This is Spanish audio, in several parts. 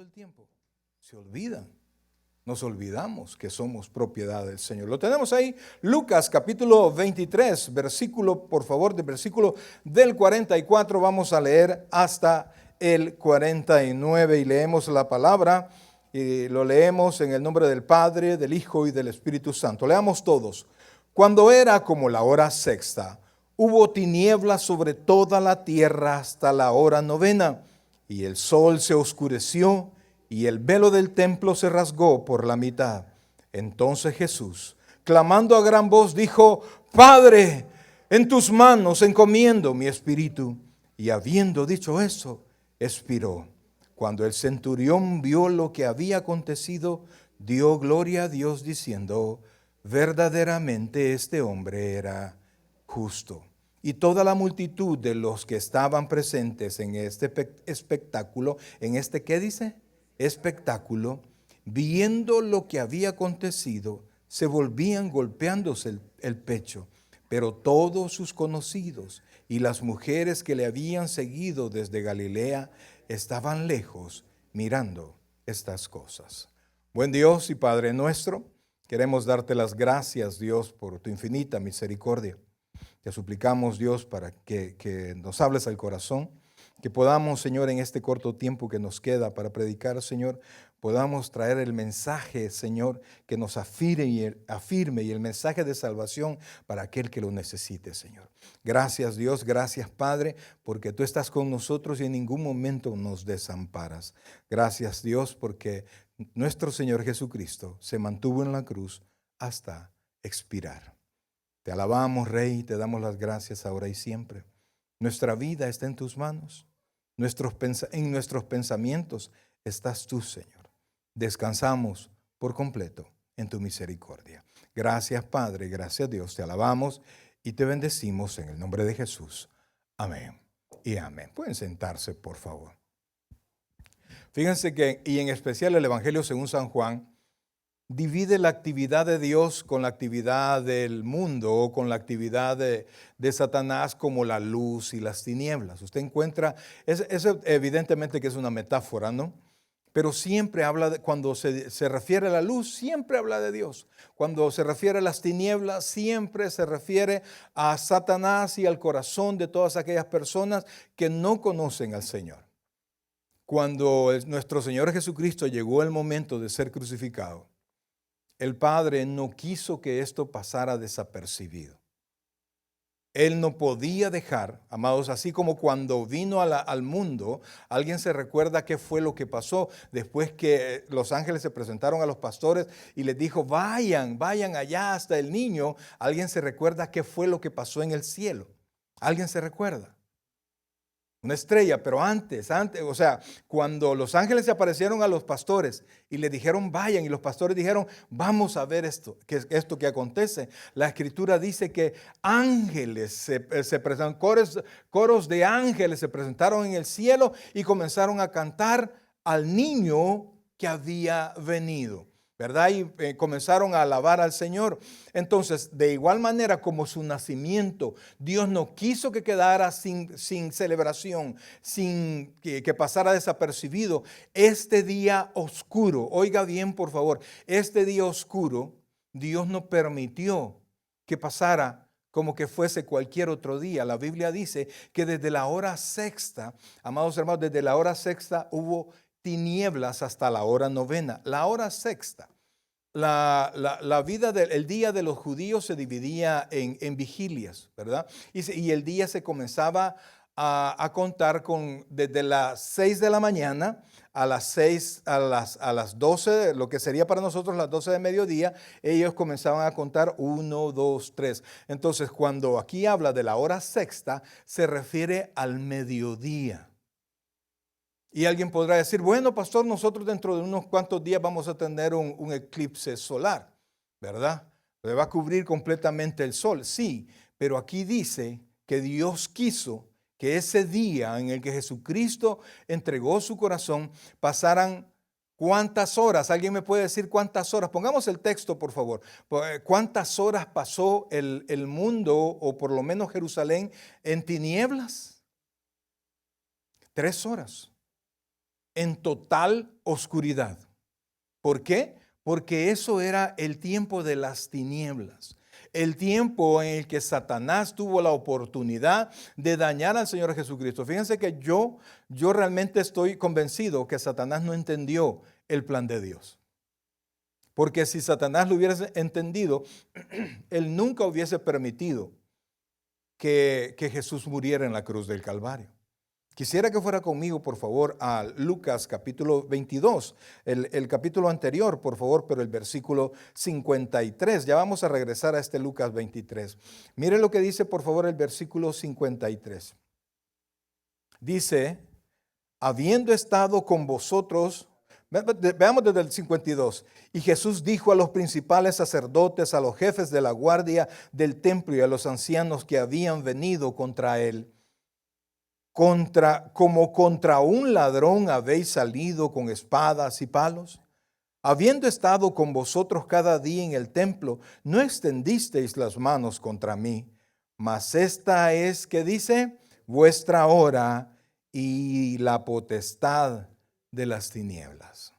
el tiempo? Se olvidan. Nos olvidamos que somos propiedad del Señor. Lo tenemos ahí, Lucas capítulo 23, versículo, por favor, del versículo del 44, vamos a leer hasta el 49 y leemos la palabra y lo leemos en el nombre del Padre, del Hijo y del Espíritu Santo. Leamos todos. Cuando era como la hora sexta, hubo tinieblas sobre toda la tierra hasta la hora novena, y el sol se oscureció, y el velo del templo se rasgó por la mitad. Entonces Jesús, clamando a gran voz, dijo: Padre, en tus manos encomiendo mi espíritu. Y habiendo dicho eso, expiró. Cuando el centurión vio lo que había acontecido, dio gloria a Dios diciendo: verdaderamente este hombre era justo. Y toda la multitud de los que estaban presentes en este espectáculo, ¿qué dice? Espectáculo, viendo lo que había acontecido, se volvían golpeándose el pecho. Pero todos sus conocidos y las mujeres que le habían seguido desde Galilea estaban lejos mirando estas cosas. Buen Dios y Padre nuestro, queremos darte las gracias, Dios, por tu infinita misericordia. Te suplicamos, Dios, para que nos hables al corazón, que podamos, Señor, en este corto tiempo que nos queda para predicar, Señor, podamos traer el mensaje, Señor, que nos afirme y el mensaje de salvación para aquel que lo necesite, Señor. Gracias, Dios, gracias, Padre, porque tú estás con nosotros y en ningún momento nos desamparas. Gracias, Dios, porque nuestro Señor Jesucristo se mantuvo en la cruz hasta expirar. Te alabamos, Rey, te damos las gracias ahora y siempre. Nuestra vida está en tus manos. En nuestros pensamientos estás tú, Señor. Descansamos por completo en tu misericordia. Gracias, Padre, gracias, Dios. Te alabamos y te bendecimos en el nombre de Jesús. Amén y amén. Pueden sentarse, por favor. Fíjense que, y en especial el Evangelio según San Juan, divide la actividad de Dios con la actividad del mundo o con la actividad de Satanás, como la luz y las tinieblas. Usted encuentra, eso evidentemente que es una metáfora, ¿no? Pero siempre habla, cuando se refiere a la luz, siempre habla de Dios. Cuando se refiere a las tinieblas, siempre se refiere a Satanás y al corazón de todas aquellas personas que no conocen al Señor. Cuando nuestro Señor Jesucristo llegó el momento de ser crucificado, el Padre no quiso que esto pasara desapercibido. Él no podía dejar, amados, así como cuando vino al mundo, alguien se recuerda qué fue lo que pasó después que los ángeles se presentaron a los pastores y les dijo: vayan allá hasta el niño. Alguien se recuerda qué fue lo que pasó en el cielo. ¿Alguien se recuerda? Una estrella, pero antes, o sea, cuando los ángeles se aparecieron a los pastores y le dijeron vayan, y los pastores dijeron: vamos a ver esto que acontece. La escritura dice que ángeles se presentaron, coros de ángeles se presentaron en el cielo y comenzaron a cantar al niño que había venido, ¿verdad? Y comenzaron a alabar al Señor. Entonces, de igual manera como su nacimiento, Dios no quiso que quedara sin celebración, sin que pasara desapercibido. Este día oscuro, oiga bien por favor, este día oscuro, Dios no permitió que pasara como que fuese cualquier otro día. La Biblia dice que desde la hora sexta, amados hermanos, desde la hora sexta hubo tinieblas hasta la hora novena. La hora sexta, la vida el día de los judíos se dividía en vigilias, ¿verdad? Y el día se comenzaba a contar desde las 6 de la mañana a las 12, lo que sería para nosotros las 12 de mediodía. Ellos comenzaban a contar 1, 2, 3. Entonces, cuando aquí habla de la hora sexta, se refiere al mediodía. Y alguien podrá decir: bueno, pastor, nosotros dentro de unos cuantos días vamos a tener un eclipse solar, ¿verdad? Le va a cubrir completamente el sol. Sí, pero aquí dice que Dios quiso que ese día en el que Jesucristo entregó su corazón pasaran ¿cuántas horas? ¿Alguien me puede decir cuántas horas? Pongamos el texto, por favor. ¿Cuántas horas pasó el mundo, o por lo menos Jerusalén, en tinieblas? 3 horas. en total oscuridad. ¿Por qué? Porque eso era el tiempo de las tinieblas. El tiempo en el que Satanás tuvo la oportunidad de dañar al Señor Jesucristo. Fíjense que yo realmente estoy convencido que Satanás no entendió el plan de Dios. Porque si Satanás lo hubiese entendido, él nunca hubiese permitido que Jesús muriera en la cruz del Calvario. Quisiera que fuera conmigo, por favor, a Lucas capítulo 22, el capítulo anterior, por favor, pero el versículo 53. Ya vamos a regresar a este Lucas 23. Mire lo que dice, por favor, el versículo 53. Dice, habiendo estado con vosotros, veamos desde el 52. Y Jesús dijo a los principales sacerdotes, a los jefes de la guardia del templo y a los ancianos que habían venido contra él, como contra un ladrón habéis salido con espadas y palos. Habiendo estado con vosotros cada día en el templo, no extendisteis las manos contra mí. Mas esta es, ¿qué dice? Vuestra hora y la potestad de las tinieblas.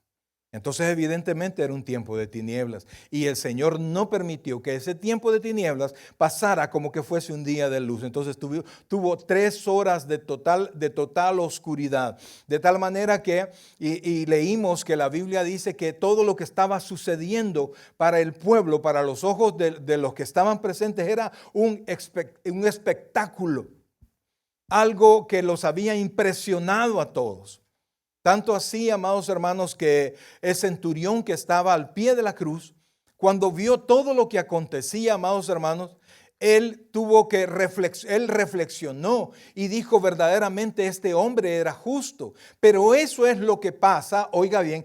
Entonces evidentemente era un tiempo de tinieblas y el Señor no permitió que ese tiempo de tinieblas pasara como que fuese un día de luz. Entonces tuvo 3 horas de total oscuridad, de tal manera que, y leímos que la Biblia dice que todo lo que estaba sucediendo para el pueblo, para los ojos de los que estaban presentes, era un espectáculo, algo que los había impresionado a todos. Tanto así, amados hermanos, que el centurión que estaba al pie de la cruz, cuando vio todo lo que acontecía, amados hermanos, él reflexionó y dijo, verdaderamente este hombre era justo. Pero eso es lo que pasa, oiga bien,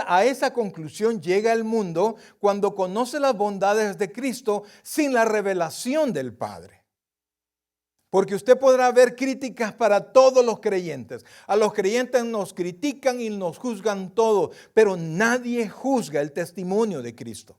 a esa conclusión llega el mundo cuando conoce las bondades de Cristo sin la revelación del Padre. Porque usted podrá ver críticas para todos los creyentes. A los creyentes nos critican y nos juzgan todo, pero nadie juzga el testimonio de Cristo.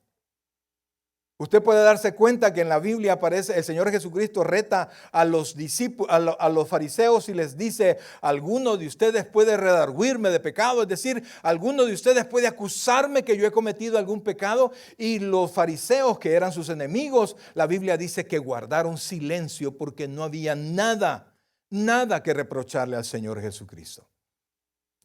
Usted puede darse cuenta que en la Biblia aparece el Señor Jesucristo reta a los discípulos, a los fariseos y les dice, alguno de ustedes puede redarguirme de pecado, es decir, alguno de ustedes puede acusarme que yo he cometido algún pecado. Y los fariseos, que eran sus enemigos, la Biblia dice que guardaron silencio porque no había nada que reprocharle al Señor Jesucristo.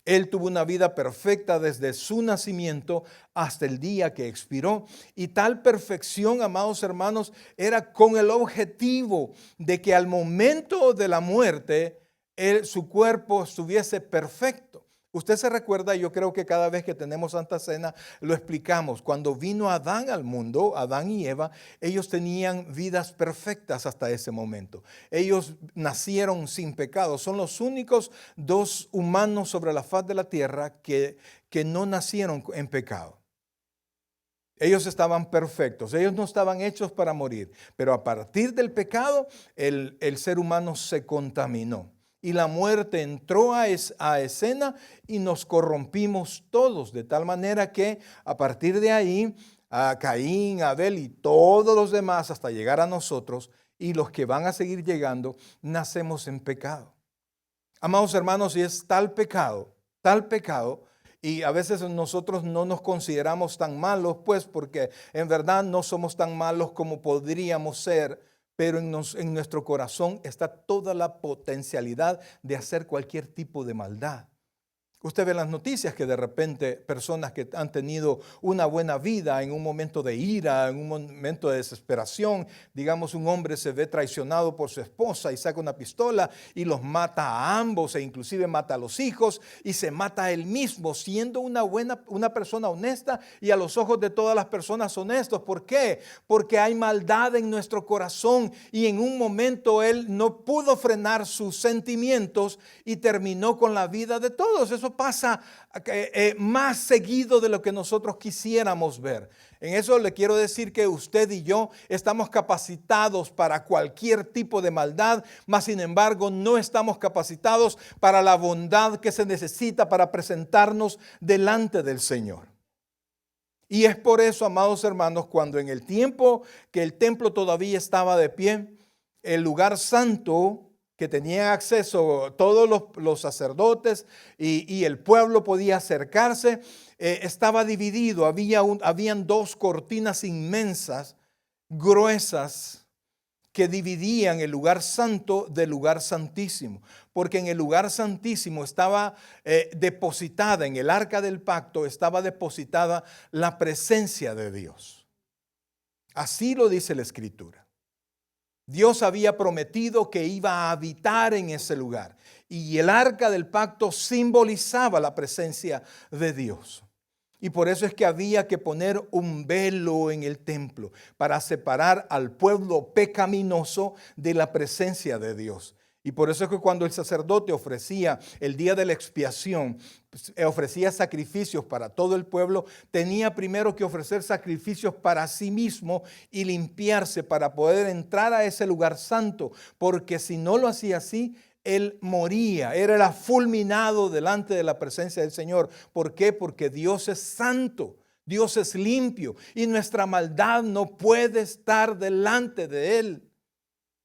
Él tuvo una vida perfecta desde su nacimiento hasta el día que expiró. Y tal perfección, amados hermanos, era con el objetivo de que al momento de la muerte, su cuerpo estuviese perfecto. Usted se recuerda, yo creo que cada vez que tenemos Santa Cena lo explicamos. Cuando vino Adán al mundo, Adán y Eva, ellos tenían vidas perfectas hasta ese momento. Ellos nacieron sin pecado. Son los únicos 2 humanos sobre la faz de la tierra que no nacieron en pecado. Ellos estaban perfectos, ellos no estaban hechos para morir. Pero a partir del pecado, el ser humano se contaminó. Y la muerte entró a escena y nos corrompimos todos, de tal manera que a partir de ahí, a Caín, Abel y todos los demás hasta llegar a nosotros y los que van a seguir llegando, nacemos en pecado. Amados hermanos, y es tal pecado, y a veces nosotros no nos consideramos tan malos, pues porque en verdad no somos tan malos como podríamos ser. Pero en nuestro corazón está toda la potencialidad de hacer cualquier tipo de maldad. Usted ve las noticias que de repente personas que han tenido una buena vida en un momento de ira, en un momento de desesperación, digamos un hombre se ve traicionado por su esposa y saca una pistola y los mata a ambos e inclusive mata a los hijos y se mata a él mismo siendo una persona honesta y a los ojos de todas las personas honestos. ¿Por qué? Porque hay maldad en nuestro corazón y en un momento él no pudo frenar sus sentimientos y terminó con la vida de todos. Eso pasa más seguido de lo que nosotros quisiéramos ver. En eso le quiero decir que usted y yo estamos capacitados para cualquier tipo de maldad, mas sin embargo no estamos capacitados para la bondad que se necesita para presentarnos delante del Señor. Y es por eso, amados hermanos, cuando en el tiempo que el templo todavía estaba de pie, el lugar santo que tenían acceso todos los sacerdotes y el pueblo podía acercarse, estaba dividido. Habían dos cortinas inmensas, gruesas, que dividían el lugar santo del lugar santísimo, porque en el lugar santísimo estaba depositada, en el arca del pacto estaba depositada la presencia de Dios. Así lo dice la Escritura. Dios había prometido que iba a habitar en ese lugar y el arca del pacto simbolizaba la presencia de Dios. Y por eso es que había que poner un velo en el templo para separar al pueblo pecaminoso de la presencia de Dios. Y por eso es que cuando el sacerdote ofrecía el día de la expiación, ofrecía sacrificios para todo el pueblo, tenía primero que ofrecer sacrificios para sí mismo y limpiarse para poder entrar a ese lugar santo, porque si no lo hacía así, él moría, era fulminado delante de la presencia del Señor. ¿Por qué? Porque Dios es santo, Dios es limpio y nuestra maldad no puede estar delante de Él.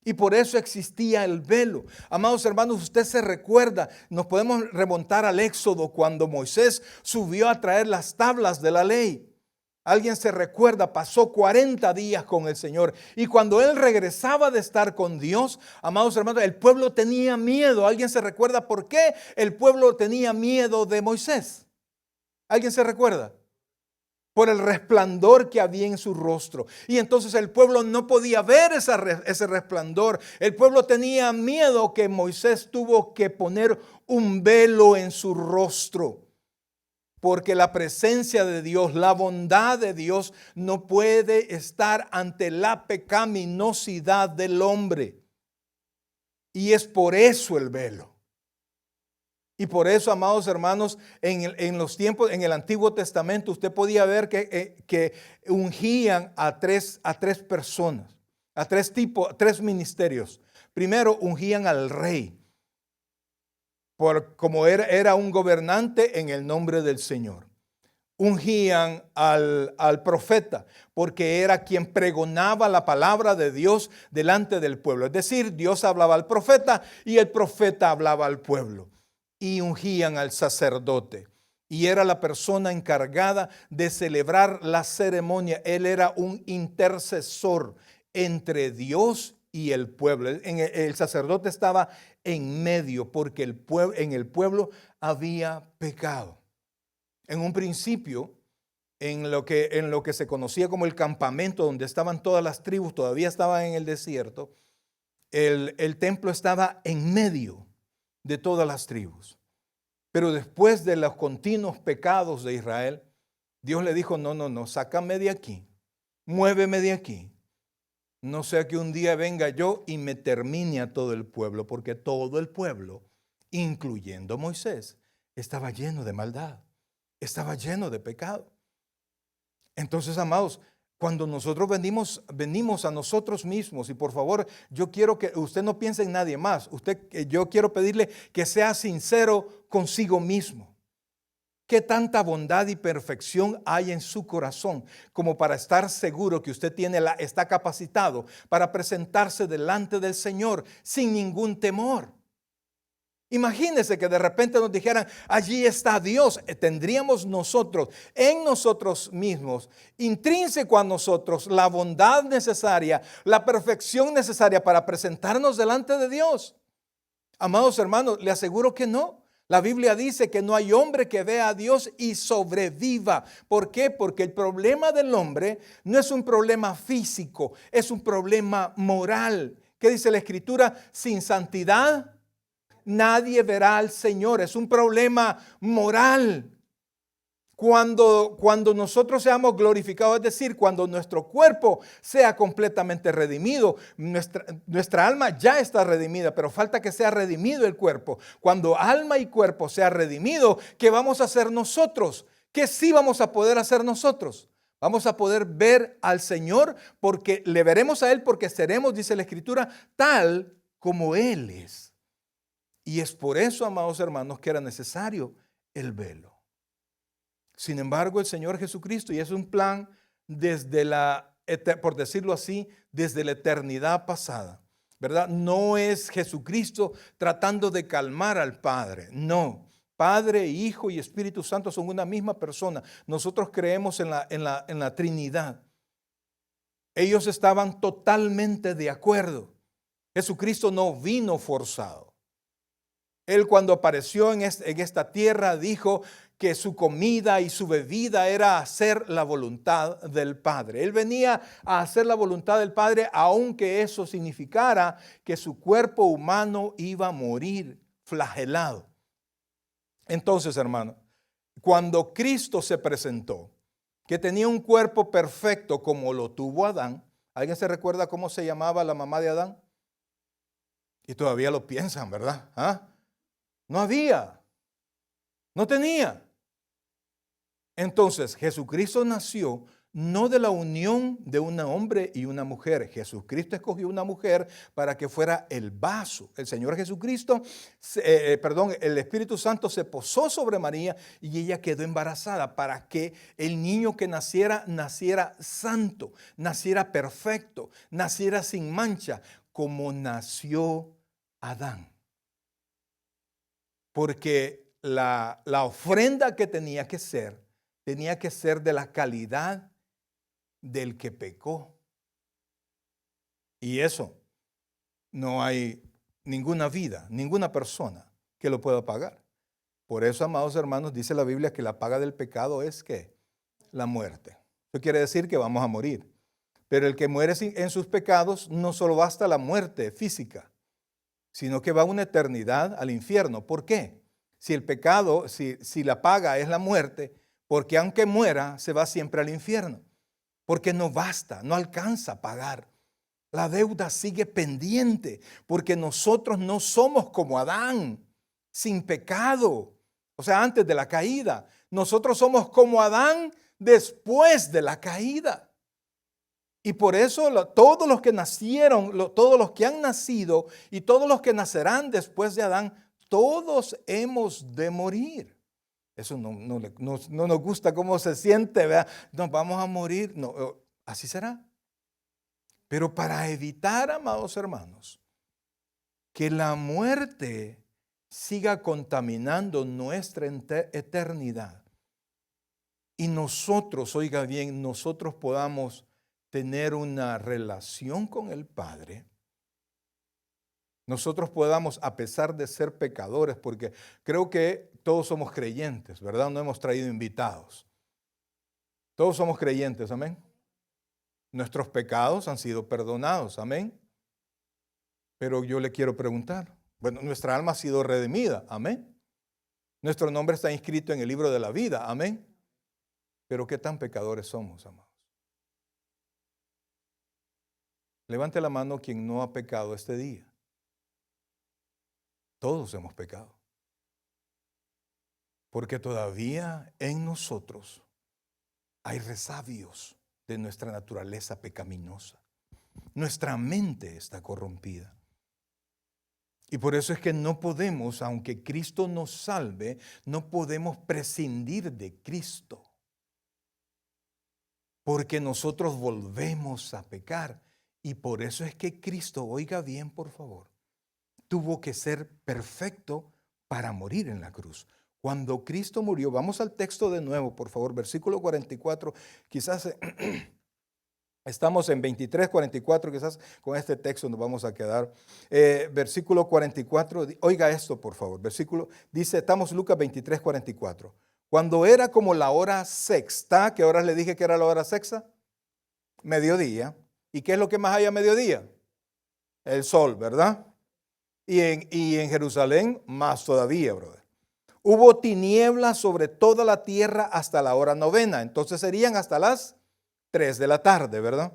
Y por eso existía el velo. Amados hermanos, usted se recuerda, nos podemos remontar al Éxodo cuando Moisés subió a traer las tablas de la ley. Alguien se recuerda, pasó 40 días con el Señor. Y cuando él regresaba de estar con Dios, amados hermanos, el pueblo tenía miedo. ¿Alguien se recuerda por qué el pueblo tenía miedo de Moisés? ¿Alguien se recuerda? Por el resplandor que había en su rostro. Y entonces el pueblo no podía ver ese resplandor. El pueblo tenía miedo que Moisés tuvo que poner un velo en su rostro. Porque la presencia de Dios, la bondad de Dios no puede estar ante la pecaminosidad del hombre. Y es por eso el velo. Y por eso, amados hermanos, en los tiempos, en el Antiguo Testamento, usted podía ver que ungían a tres personas, a tres ministerios. Primero ungían al rey, como era un gobernante en el nombre del Señor. Ungían al profeta, porque era quien pregonaba la palabra de Dios delante del pueblo. Es decir, Dios hablaba al profeta y el profeta hablaba al pueblo. Y ungían al sacerdote, y era la persona encargada de celebrar la ceremonia. Él era un intercesor entre Dios y el pueblo. El sacerdote estaba en medio, porque en el pueblo había pecado. En un principio, en lo que se conocía como el campamento, donde estaban todas las tribus, todavía estaban en el desierto, el templo estaba en medio de todas las tribus. Pero después de los continuos pecados de Israel, Dios le dijo, no, sácame de aquí, muéveme de aquí. No sea que un día venga yo y me termine a todo el pueblo, porque todo el pueblo, incluyendo Moisés, estaba lleno de maldad, estaba lleno de pecado. Entonces, amados, cuando nosotros venimos a nosotros mismos, y por favor, yo quiero que usted no piense en nadie más. Yo quiero pedirle que sea sincero consigo mismo. ¿Qué tanta bondad y perfección hay en su corazón como para estar seguro que usted está capacitado para presentarse delante del Señor sin ningún temor? Imagínese que de repente nos dijeran, allí está Dios. Tendríamos nosotros, en nosotros mismos, intrínseco a nosotros, la bondad necesaria, la perfección necesaria para presentarnos delante de Dios. Amados hermanos, le aseguro que no. La Biblia dice que no hay hombre que vea a Dios y sobreviva. ¿Por qué? Porque el problema del hombre no es un problema físico, es un problema moral. ¿Qué dice la Escritura? Sin santidad nadie verá al Señor. Es un problema moral. Cuando nosotros seamos glorificados, es decir, cuando nuestro cuerpo sea completamente redimido, nuestra alma ya está redimida, pero falta que sea redimido el cuerpo. Cuando alma y cuerpo sea redimido, ¿qué vamos a hacer nosotros? ¿Qué sí vamos a poder hacer nosotros? Vamos a poder ver al Señor, porque le veremos a Él, porque seremos, dice la Escritura, tal como Él es. Y es por eso, amados hermanos, que era necesario el velo. Sin embargo, el Señor Jesucristo, y es un plan por decirlo así, desde la eternidad pasada, ¿verdad? No es Jesucristo tratando de calmar al Padre, no. Padre, Hijo y Espíritu Santo son una misma persona. Nosotros creemos en la Trinidad. Ellos estaban totalmente de acuerdo. Jesucristo no vino forzado. Él cuando apareció en esta tierra dijo que su comida y su bebida era hacer la voluntad del Padre. Él venía a hacer la voluntad del Padre, aunque eso significara que su cuerpo humano iba a morir flagelado. Entonces, hermano, cuando Cristo se presentó, que tenía un cuerpo perfecto como lo tuvo Adán, ¿alguien se recuerda cómo se llamaba la mamá de Adán? Y todavía lo piensan, ¿verdad? ¿Ah? No había, no tenía. Entonces, Jesucristo nació no de la unión de un hombre y una mujer. Jesucristo escogió una mujer para que fuera el vaso. El Señor Jesucristo, el Espíritu Santo se posó sobre María y ella quedó embarazada para que el niño que naciera santo, naciera perfecto, naciera sin mancha, como nació Adán. Porque la ofrenda que tenía que ser de la calidad del que pecó. Y eso no hay ninguna vida, ninguna persona que lo pueda pagar. Por eso, amados hermanos, dice la Biblia que la paga del pecado es ¿qué? La muerte. Eso quiere decir que vamos a morir. Pero el que muere en sus pecados no solo basta la muerte física, sino que va una eternidad al infierno. ¿Por qué? Si el pecado, si la paga es la muerte, porque aunque muera, se va siempre al infierno. Porque no basta, no alcanza a pagar. La deuda sigue pendiente, porque nosotros no somos como Adán, sin pecado. O sea, antes de la caída. Nosotros somos como Adán después de la caída. Y por eso todos los que nacieron, todos los que han nacido y todos los que nacerán después de Adán, todos hemos de morir. Eso no nos gusta cómo se siente, ¿verdad? Nos vamos a morir. No, así será. Pero para evitar, amados hermanos, que la muerte siga contaminando nuestra eternidad y nosotros, oiga bien, nosotros podamos tener una relación con el Padre, nosotros podamos, a pesar de ser pecadores, porque creo que todos somos creyentes, ¿verdad? No hemos traído invitados. Todos somos creyentes, amén. Nuestros pecados han sido perdonados, amén. Pero yo le quiero preguntar, bueno, nuestra alma ha sido redimida, amén. Nuestro nombre está inscrito en el libro de la vida, amén. Pero ¿qué tan pecadores somos, amados? Levante la mano quien no ha pecado este día. Todos hemos pecado. Porque todavía en nosotros hay resabios de nuestra naturaleza pecaminosa. Nuestra mente está corrompida. Y por eso es que no podemos, aunque Cristo nos salve, no podemos prescindir de Cristo. Porque nosotros volvemos a pecar. Y por eso es que Cristo, oiga bien por favor, tuvo que ser perfecto para morir en la cruz. Cuando Cristo murió, vamos al texto de nuevo, por favor, versículo 44, quizás estamos en 23, 44, quizás con este texto nos vamos a quedar. Versículo 44, oiga esto por favor, versículo, dice, estamos Lucas 23, 44. Cuando era como la hora sexta, ¿qué horas le dije que era la hora sexta? Mediodía. ¿Y qué es lo que más hay a mediodía? El sol, ¿verdad? Y en Jerusalén más todavía, brother. Hubo tinieblas sobre toda la tierra hasta la hora novena. Entonces serían hasta las 3 de la tarde, ¿verdad?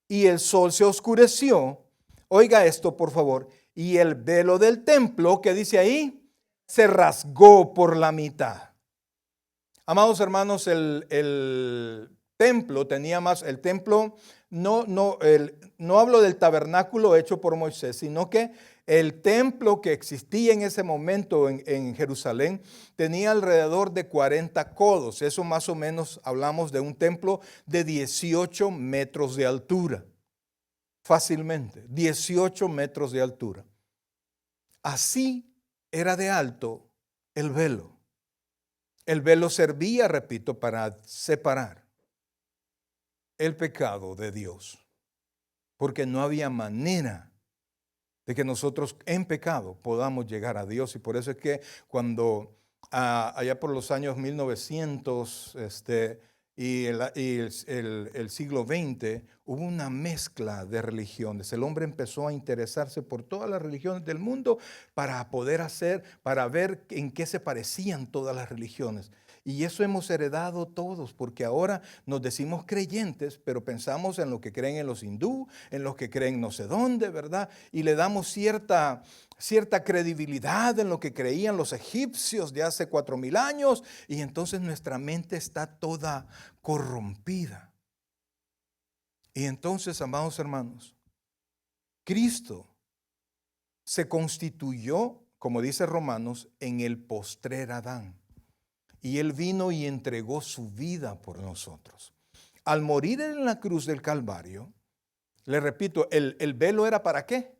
Y el sol se oscureció. Oiga esto, por favor. Y el velo del templo, ¿qué dice ahí? Se rasgó por la mitad. Amados hermanos, el templo tenía más, el templo, no hablo del tabernáculo hecho por Moisés, sino que el templo que existía en ese momento en Jerusalén tenía alrededor de 40 codos. Eso más o menos hablamos de un templo de 18 metros de altura. fácilmente, 18 metros de altura. Así era de alto el velo. El velo servía, repito, para separar el pecado de Dios, porque no había manera de que nosotros en pecado podamos llegar a Dios. Y por eso es que cuando allá por los años 1900 y el siglo XX hubo una mezcla de religiones, el hombre empezó a interesarse por todas las religiones del mundo para ver en qué se parecían todas las religiones. Y eso hemos heredado todos, porque ahora nos decimos creyentes, pero pensamos en lo que creen en los hindú, en los que creen no sé dónde, ¿verdad? Y le damos cierta credibilidad en lo que creían los egipcios de hace 4000 años, y entonces nuestra mente está toda corrompida. Y entonces, amados hermanos, Cristo se constituyó, como dice Romanos, en el postrer Adán. Y Él vino y entregó su vida por nosotros. Al morir en la cruz del Calvario, le repito, el velo era ¿para qué?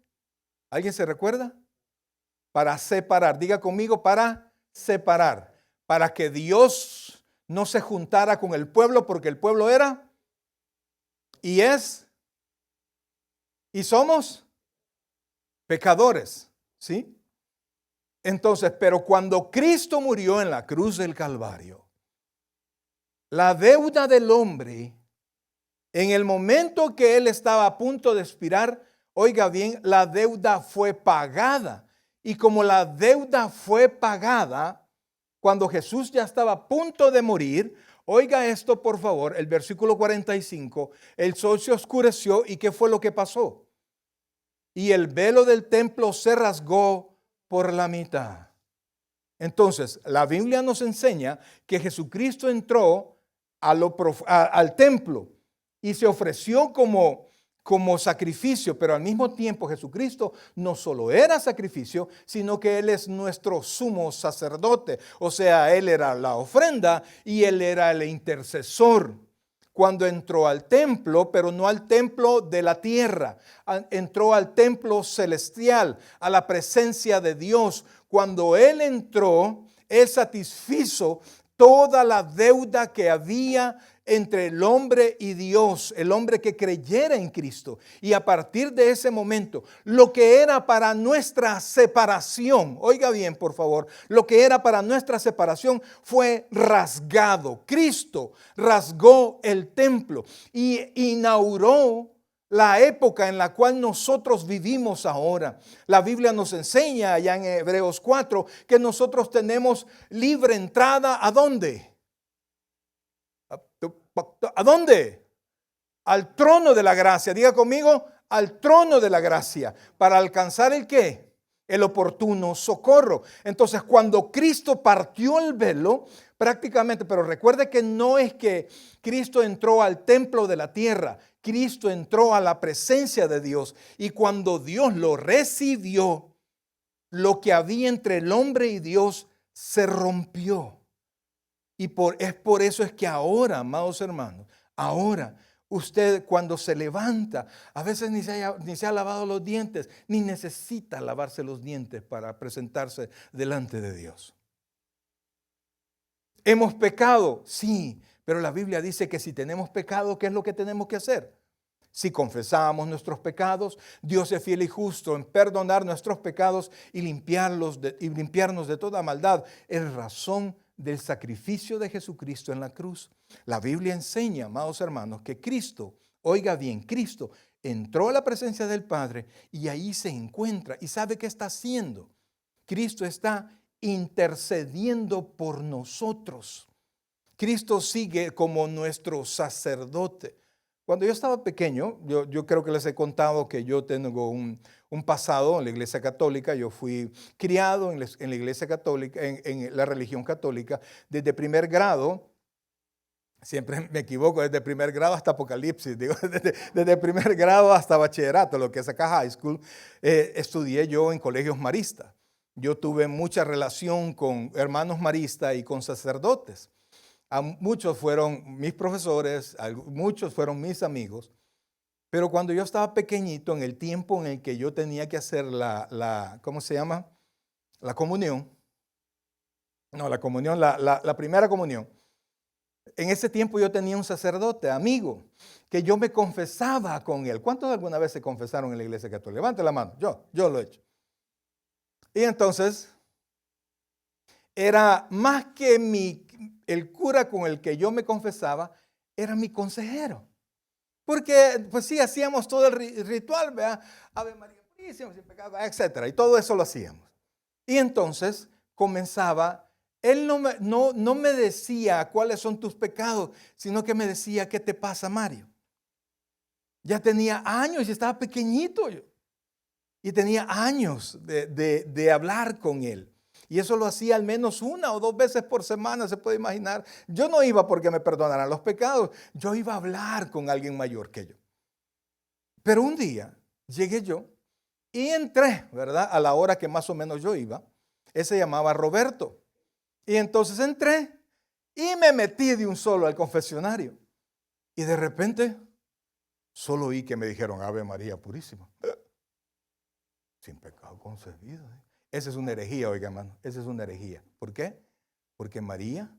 ¿Alguien se recuerda? Para separar. Diga conmigo, para separar. Para que Dios no se juntara con el pueblo, porque el pueblo era y es y somos pecadores, ¿sí? Entonces, pero cuando Cristo murió en la cruz del Calvario, la deuda del hombre, en el momento que él estaba a punto de expirar, oiga bien, la deuda fue pagada. Y como la deuda fue pagada, cuando Jesús ya estaba a punto de morir, oiga esto por favor, el versículo 45, el sol se oscureció y ¿qué fue lo que pasó? Y el velo del templo se rasgó por la mitad. Entonces, la Biblia nos enseña que Jesucristo entró al templo y se ofreció como sacrificio, pero al mismo tiempo Jesucristo no solo era sacrificio, sino que Él es nuestro sumo sacerdote. O sea, Él era la ofrenda y Él era el intercesor. Cuando entró al templo, pero no al templo de la tierra, entró al templo celestial, a la presencia de Dios. Cuando Él entró, Él satisfizo toda la deuda que había entre el hombre y Dios, el hombre que creyera en Cristo. Y a partir de ese momento, lo que era para nuestra separación, oiga bien por favor, lo que era para nuestra separación fue rasgado. Cristo rasgó el templo y inauguró la época en la cual nosotros vivimos ahora. La Biblia nos enseña allá en Hebreos 4 que nosotros tenemos libre entrada. ¿A dónde? ¿A dónde? Al trono de la gracia. Diga conmigo, al trono de la gracia. ¿Para alcanzar el qué? El oportuno socorro. Entonces, cuando Cristo partió el velo, prácticamente, pero recuerde que no es que Cristo entró al templo de la tierra. Cristo entró a la presencia de Dios. Y cuando Dios lo recibió, lo que había entre el hombre y Dios se rompió. Y es por eso es que ahora, amados hermanos, ahora usted cuando se levanta, a veces ni se ha lavado los dientes, ni necesita lavarse los dientes para presentarse delante de Dios. ¿Hemos pecado? Sí, pero la Biblia dice que si tenemos pecado, ¿qué es lo que tenemos que hacer? Si confesamos nuestros pecados, Dios es fiel y justo en perdonar nuestros pecados y limpiarnos de toda maldad. Es razón del sacrificio de Jesucristo en la cruz. La Biblia enseña, amados hermanos, que Cristo, oiga bien, Cristo entró a la presencia del Padre y ahí se encuentra. ¿Y sabe qué está haciendo? Cristo está intercediendo por nosotros. Cristo sigue como nuestro sacerdote. Cuando yo estaba pequeño, yo creo que les he contado que yo tengo un pasado en la Iglesia Católica. Yo fui criado en la Iglesia Católica, en la religión católica, desde primer grado. Siempre me equivoco, desde primer grado hasta Apocalipsis, digo, desde primer grado hasta bachillerato, lo que es acá high school, estudié yo en colegios maristas. Yo tuve mucha relación con hermanos maristas y con sacerdotes. Muchos fueron mis profesores, muchos fueron mis amigos. Pero cuando yo estaba pequeñito, en el tiempo en el que yo tenía que hacer ¿cómo se llama? La comunión. No, la comunión, la primera comunión. En ese tiempo yo tenía un sacerdote, amigo, que yo me confesaba con él. ¿Cuántos alguna vez se confesaron en la iglesia católica? Levante la mano. Yo lo he hecho. Y entonces, era más que el cura con el que yo me confesaba, era mi consejero. Porque, pues sí, hacíamos todo el ritual, ¿verdad? Ave María Purísima, sin pecado, etcétera. Y todo eso lo hacíamos. Y entonces comenzaba, él no me decía cuáles son tus pecados, sino que me decía, ¿qué te pasa, Mario? Ya tenía años y estaba pequeñito yo. Y tenía años de hablar con él. Y eso lo hacía al menos 1 o 2 veces por semana, se puede imaginar. Yo no iba porque me perdonaran los pecados. Yo iba a hablar con alguien mayor que yo. Pero un día llegué yo y entré, ¿verdad? A la hora que más o menos yo iba. Él se llamaba Roberto. Y entonces entré y me metí de un solo al confesionario. Y de repente solo oí que me dijeron, Ave María Purísima. Sin pecado concebido. Esa es una herejía, oiga, hermano. Esa es una herejía. ¿Por qué? Porque María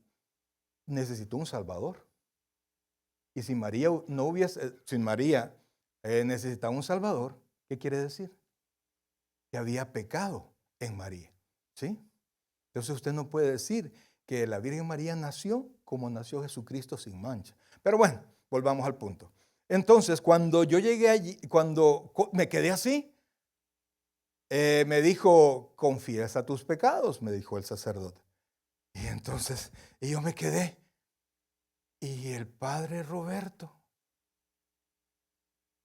necesitó un Salvador. Y si María necesitaba un Salvador, ¿qué quiere decir? Que había pecado en María. ¿Sí? Entonces usted no puede decir que la Virgen María nació como nació Jesucristo sin mancha. Pero bueno, volvamos al punto. Entonces, cuando yo llegué allí, cuando me quedé así, me dijo, confiesa tus pecados, me dijo el sacerdote. Y entonces, yo me quedé. Y el padre Roberto,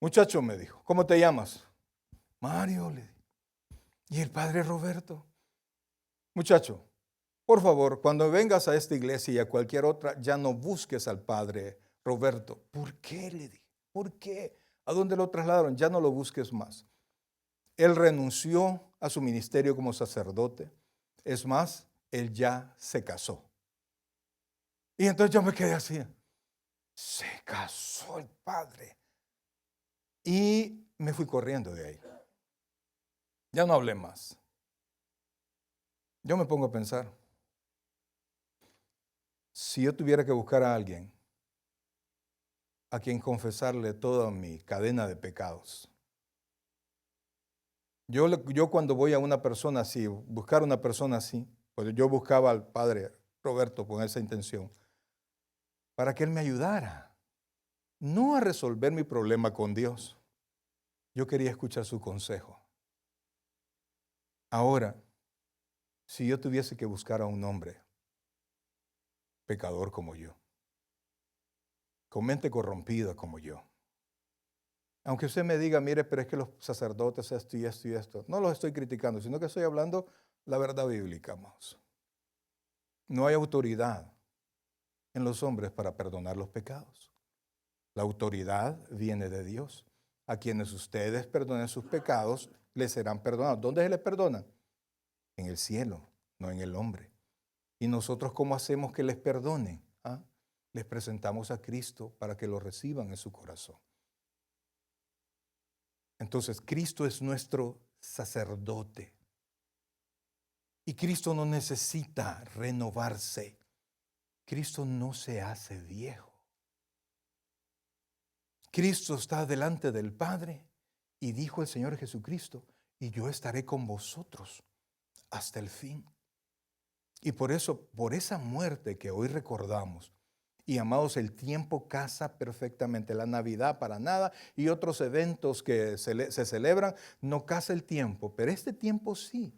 muchacho, me dijo, ¿cómo te llamas? Mario, le dije. Y el padre Roberto, muchacho, por favor, cuando vengas a esta iglesia y a cualquier otra, ya no busques al padre Roberto. ¿Por qué? Le dije. ¿Por qué? ¿A dónde lo trasladaron? Ya no lo busques más. Él renunció a su ministerio como sacerdote. Es más, él ya se casó. Y entonces yo me quedé así. Se casó el padre. Y me fui corriendo de ahí. Ya no hablé más. Yo me pongo a pensar, si yo tuviera que buscar a alguien a quien confesarle toda mi cadena de pecados. Yo cuando voy a una persona así, buscar a una persona así, pues yo buscaba al padre Roberto con esa intención, para que él me ayudara, no a resolver mi problema con Dios. Yo quería escuchar su consejo. Ahora, si yo tuviese que buscar a un hombre pecador como yo, con mente corrompida como yo, aunque usted me diga, mire, pero es que los sacerdotes esto y esto y esto, no los estoy criticando, sino que estoy hablando la verdad bíblica, amados. No hay autoridad en los hombres para perdonar los pecados. La autoridad viene de Dios. A quienes ustedes perdonen sus pecados, les serán perdonados. ¿Dónde se les perdona? En el cielo, no en el hombre. ¿Y nosotros cómo hacemos que les perdonen? Les presentamos a Cristo para que lo reciban en su corazón. Entonces, Cristo es nuestro sacerdote. Y Cristo no necesita renovarse. Cristo no se hace viejo. Cristo está delante del Padre y dijo el Señor Jesucristo, y yo estaré con vosotros hasta el fin. Y por eso, por esa muerte que hoy recordamos, y amados, el tiempo casa perfectamente, la Navidad para nada y otros eventos que se celebran, no casa el tiempo, pero este tiempo sí.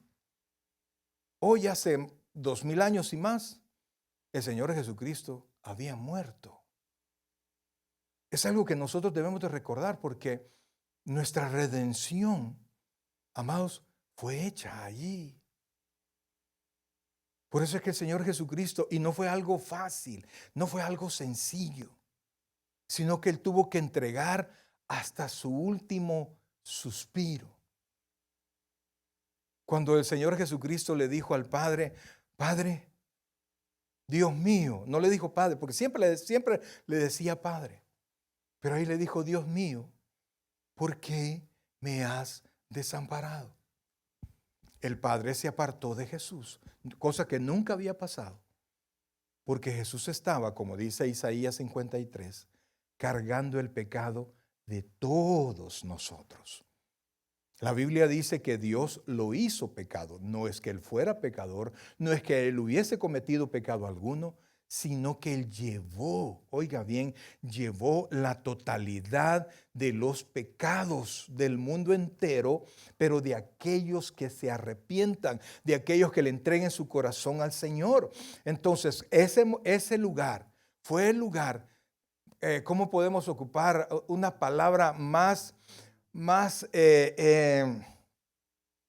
Hoy hace 2000 años y más, el Señor Jesucristo había muerto. Es algo que nosotros debemos de recordar porque nuestra redención, amados, fue hecha allí. Por eso es que el Señor Jesucristo, y no fue algo fácil, no fue algo sencillo, sino que Él tuvo que entregar hasta su último suspiro. Cuando el Señor Jesucristo le dijo al Padre, Padre, Dios mío, no le dijo Padre, porque siempre le decía Padre, pero ahí le dijo Dios mío, ¿por qué me has desamparado? El padre se apartó de Jesús, cosa que nunca había pasado, porque Jesús estaba, como dice Isaías 53, cargando el pecado de todos nosotros. La Biblia dice que Dios lo hizo pecado. No es que Él fuera pecador, no es que Él hubiese cometido pecado alguno, sino que Él llevó, oiga bien, llevó la totalidad de los pecados del mundo entero, pero de aquellos que se arrepientan, de aquellos que le entreguen su corazón al Señor. Entonces, ese lugar fue el lugar, ¿cómo podemos ocupar una palabra más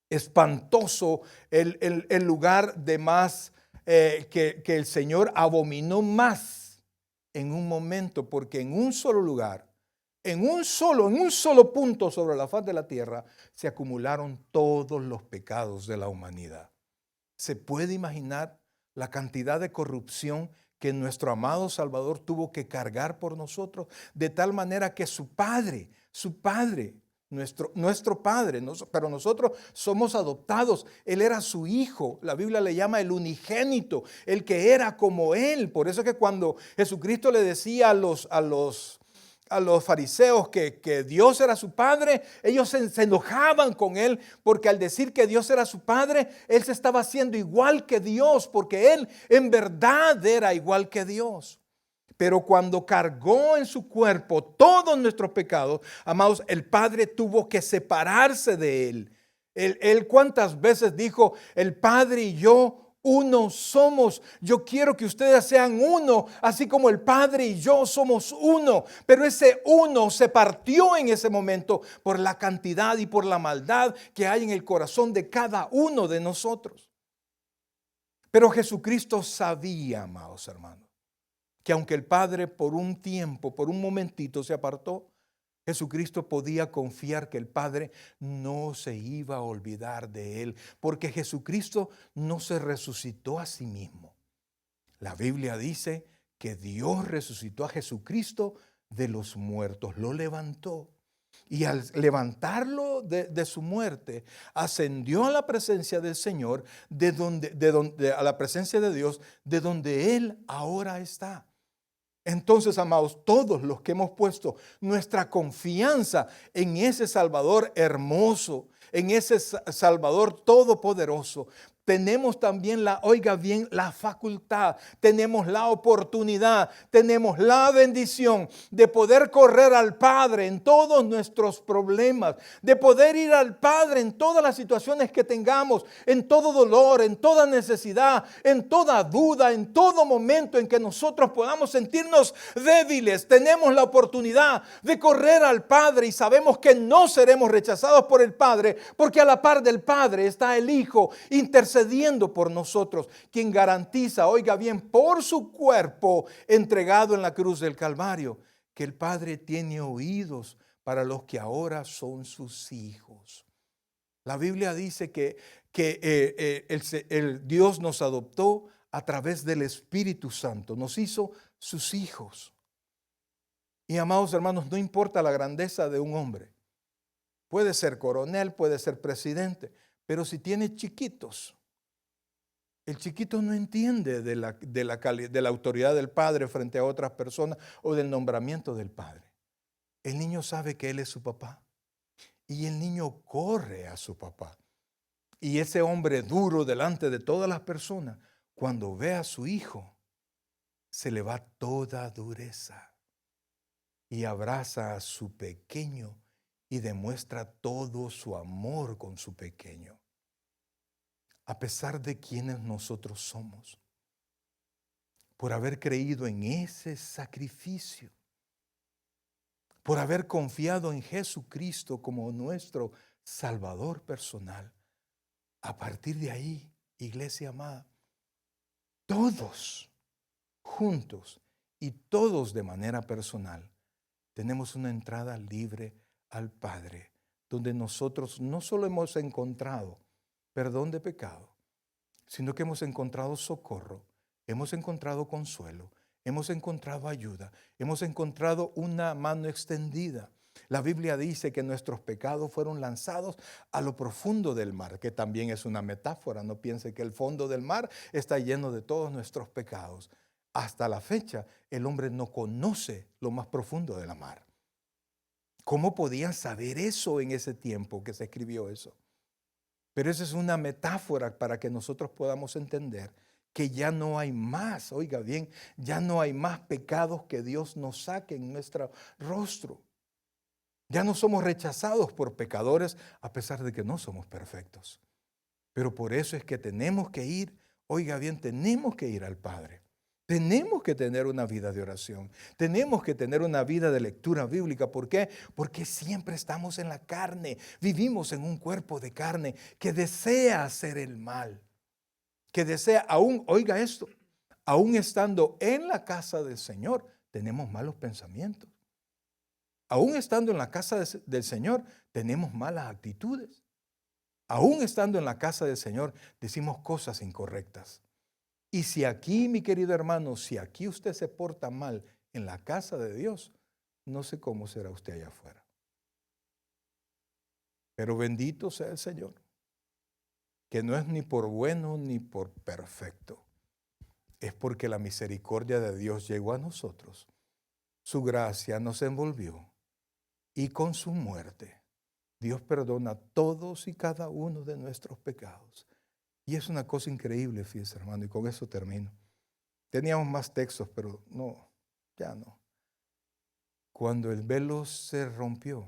espantoso, el lugar de más que el Señor abominó más en un momento? Porque en un solo lugar, en un solo punto sobre la faz de la tierra, se acumularon todos los pecados de la humanidad. ¿Se puede imaginar la cantidad de corrupción que nuestro amado Salvador tuvo que cargar por nosotros? De tal manera que su Padre, nuestro Padre, pero nosotros somos adoptados. Él era su Hijo. La Biblia le llama el unigénito, el que era como Él. Por eso es que cuando Jesucristo le decía a los fariseos que Dios era su Padre, ellos se enojaban con Él, porque al decir que Dios era su Padre, Él se estaba haciendo igual que Dios, porque Él en verdad era igual que Dios. Pero cuando cargó en su cuerpo todos nuestros pecados, amados, el Padre tuvo que separarse de Él. Él cuántas veces dijo, el Padre y yo uno somos. Yo quiero que ustedes sean uno, así como el Padre y yo somos uno. Pero ese uno se partió en ese momento por la cantidad y por la maldad que hay en el corazón de cada uno de nosotros. Pero Jesucristo sabía, amados hermanos, que aunque el Padre por un tiempo, por un momentito se apartó, Jesucristo podía confiar que el Padre no se iba a olvidar de él, porque Jesucristo no se resucitó a sí mismo. La Biblia dice que Dios resucitó a Jesucristo de los muertos, lo levantó. Y al levantarlo de su muerte, ascendió a la presencia del Señor, a la presencia de Dios, de donde Él ahora está. Entonces, amados, todos los que hemos puesto nuestra confianza en ese Salvador hermoso, en ese Salvador todopoderoso, tenemos también la facultad, tenemos la oportunidad, tenemos la bendición de poder correr al Padre en todos nuestros problemas, de poder ir al Padre en todas las situaciones que tengamos, en todo dolor, en toda necesidad, en toda duda, en todo momento en que nosotros podamos sentirnos débiles. Tenemos la oportunidad de correr al Padre y sabemos que no seremos rechazados por el Padre, porque a la par del Padre está el Hijo intercediendo por nosotros, quien garantiza, oiga bien, por su cuerpo entregado en la cruz del Calvario, que el Padre tiene oídos para los que ahora son sus hijos. La Biblia dice que el Dios nos adoptó a través del Espíritu Santo, nos hizo sus hijos. Y amados hermanos, no importa la grandeza de un hombre, puede ser coronel, puede ser presidente, pero si tiene chiquitos, el chiquito no entiende de la autoridad del Padre frente a otras personas o del nombramiento del Padre. El niño sabe que Él es su papá y el niño corre a su papá. Y ese hombre duro delante de todas las personas, cuando ve a su hijo, se le va toda dureza y abraza a su pequeño y demuestra todo su amor con su pequeño. A pesar de quienes nosotros somos, por haber creído en ese sacrificio, por haber confiado en Jesucristo como nuestro Salvador personal. A partir de ahí, iglesia amada, todos juntos y todos de manera personal, tenemos una entrada libre al Padre, donde nosotros no solo hemos encontrado perdón de pecado, sino que hemos encontrado socorro, hemos encontrado consuelo, hemos encontrado ayuda, hemos encontrado una mano extendida. La Biblia dice que nuestros pecados fueron lanzados a lo profundo del mar, que también es una metáfora. No piense que el fondo del mar está lleno de todos nuestros pecados. Hasta la fecha, el hombre no conoce lo más profundo de la mar. ¿Cómo podían saber eso en ese tiempo que se escribió eso? Pero esa es una metáfora para que nosotros podamos entender que ya no hay más, oiga bien, ya no hay más pecados que Dios nos saque en nuestro rostro. Ya no somos rechazados por pecadores a pesar de que no somos perfectos. Pero por eso es que tenemos que ir, oiga bien, tenemos que ir al Padre. Tenemos que tener una vida de oración. Tenemos que tener una vida de lectura bíblica. ¿Por qué? Porque siempre estamos en la carne. Vivimos en un cuerpo de carne que desea hacer el mal. Que desea, aún, oiga esto, aún estando en la casa del Señor, tenemos malos pensamientos. Aún estando en la casa del Señor, tenemos malas actitudes. Aún estando en la casa del Señor, decimos cosas incorrectas. Y si aquí, mi querido hermano, si aquí usted se porta mal en la casa de Dios, no sé cómo será usted allá afuera. Pero bendito sea el Señor, que no es ni por bueno ni por perfecto. Es porque la misericordia de Dios llegó a nosotros. Su gracia nos envolvió. Y con su muerte, Dios perdona todos y cada uno de nuestros pecados. Y es una cosa increíble, fíjese, hermano, y con eso termino. Teníamos más textos, pero no, ya no. Cuando el velo se rompió,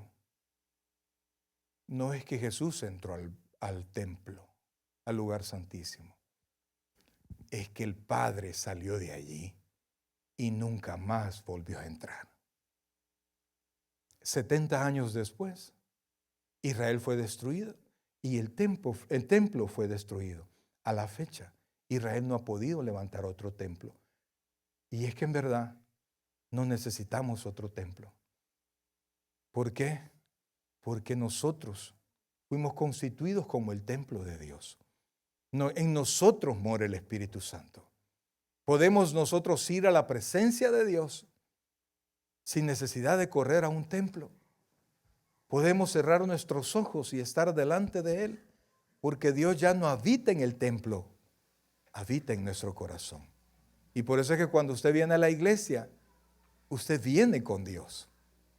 no es que Jesús entró al templo, al lugar santísimo. Es que el Padre salió de allí y nunca más volvió a entrar. 70 años después, Israel fue destruido y el templo fue destruido. A la fecha, Israel no ha podido levantar otro templo. Y es que en verdad no necesitamos otro templo. ¿Por qué? Porque nosotros fuimos constituidos como el templo de Dios. No, en nosotros mora el Espíritu Santo. Podemos nosotros ir a la presencia de Dios sin necesidad de correr a un templo. Podemos cerrar nuestros ojos y estar delante de Él, porque Dios ya no habita en el templo, habita en nuestro corazón. Y por eso es que cuando usted viene a la iglesia, usted viene con Dios.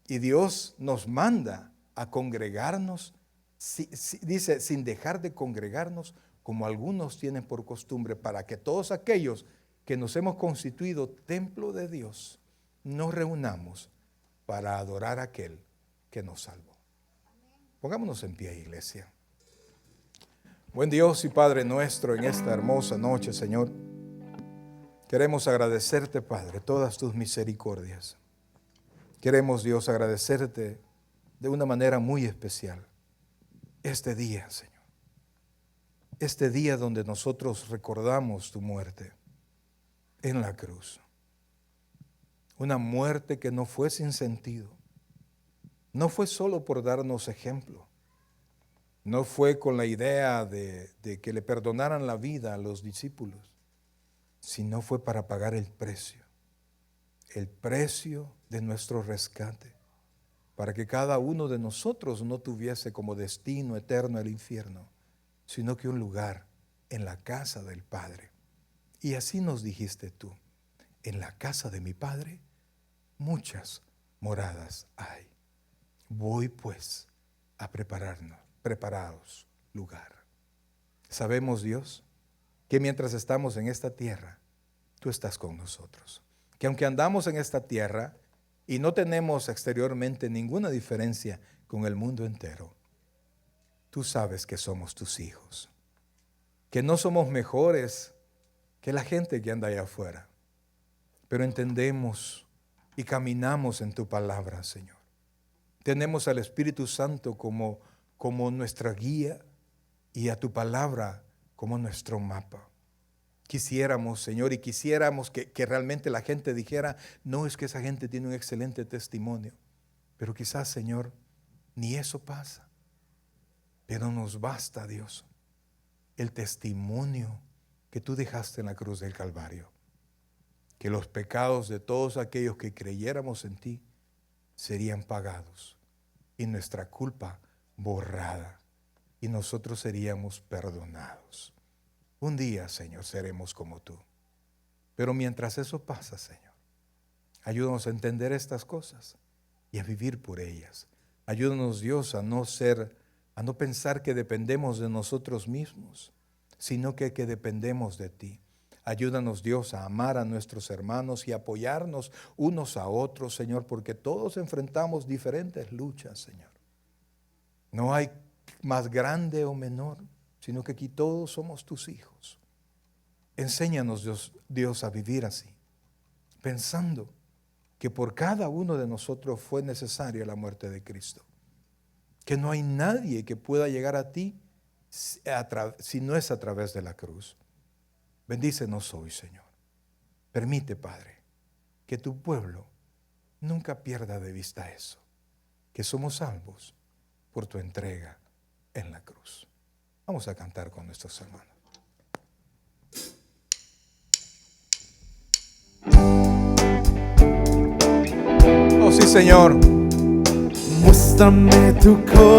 Y Dios nos manda a congregarnos, dice, sin dejar de congregarnos, como algunos tienen por costumbre, para que todos aquellos que nos hemos constituido templo de Dios, nos reunamos para adorar a aquel que nos salvó. Pongámonos en pie, iglesia. Buen Dios y Padre nuestro, en esta hermosa noche, Señor, queremos agradecerte, Padre, todas tus misericordias. Queremos, Dios, agradecerte de una manera muy especial este día, Señor. Este día donde nosotros recordamos tu muerte en la cruz. Una muerte que no fue sin sentido. No fue solo por darnos ejemplo. No fue con la idea de que le perdonaran la vida a los discípulos, sino fue para pagar el precio de nuestro rescate, para que cada uno de nosotros no tuviese como destino eterno el infierno, sino que un lugar en la casa del Padre. Y así nos dijiste tú, en la casa de mi Padre muchas moradas hay. Voy pues a preparaos lugar. Sabemos, Dios, que mientras estamos en esta tierra, tú estás con nosotros. Que aunque andamos en esta tierra y no tenemos exteriormente ninguna diferencia con el mundo entero, tú sabes que somos tus hijos. Que no somos mejores que la gente que anda allá afuera. Pero entendemos y caminamos en tu palabra, Señor. Tenemos al Espíritu Santo como nuestra guía y a tu palabra como nuestro mapa. Quisiéramos, Señor, y quisiéramos que realmente la gente dijera, no, es que esa gente tiene un excelente testimonio. Pero quizás, Señor, ni eso pasa. Pero nos basta, Dios, el testimonio que tú dejaste en la cruz del Calvario. Que los pecados de todos aquellos que creyéramos en ti serían pagados y nuestra culpa borrada, y nosotros seríamos perdonados. Un día, Señor, seremos como tú. Pero mientras eso pasa, Señor, ayúdanos a entender estas cosas y a vivir por ellas. Ayúdanos, Dios, a no pensar que dependemos de nosotros mismos, sino que dependemos de ti. Ayúdanos, Dios, a amar a nuestros hermanos y apoyarnos unos a otros, Señor, porque todos enfrentamos diferentes luchas, Señor. No hay más grande o menor, sino que aquí todos somos tus hijos. Enséñanos, Dios, a vivir así, pensando que por cada uno de nosotros fue necesaria la muerte de Cristo. Que no hay nadie que pueda llegar a ti si no es a través de la cruz. Bendícenos hoy, Señor. Permite, Padre, que tu pueblo nunca pierda de vista eso, que somos salvos por tu entrega en la cruz. Vamos a cantar con nuestros hermanos. Oh, sí, Señor. Muéstrame tu corazón.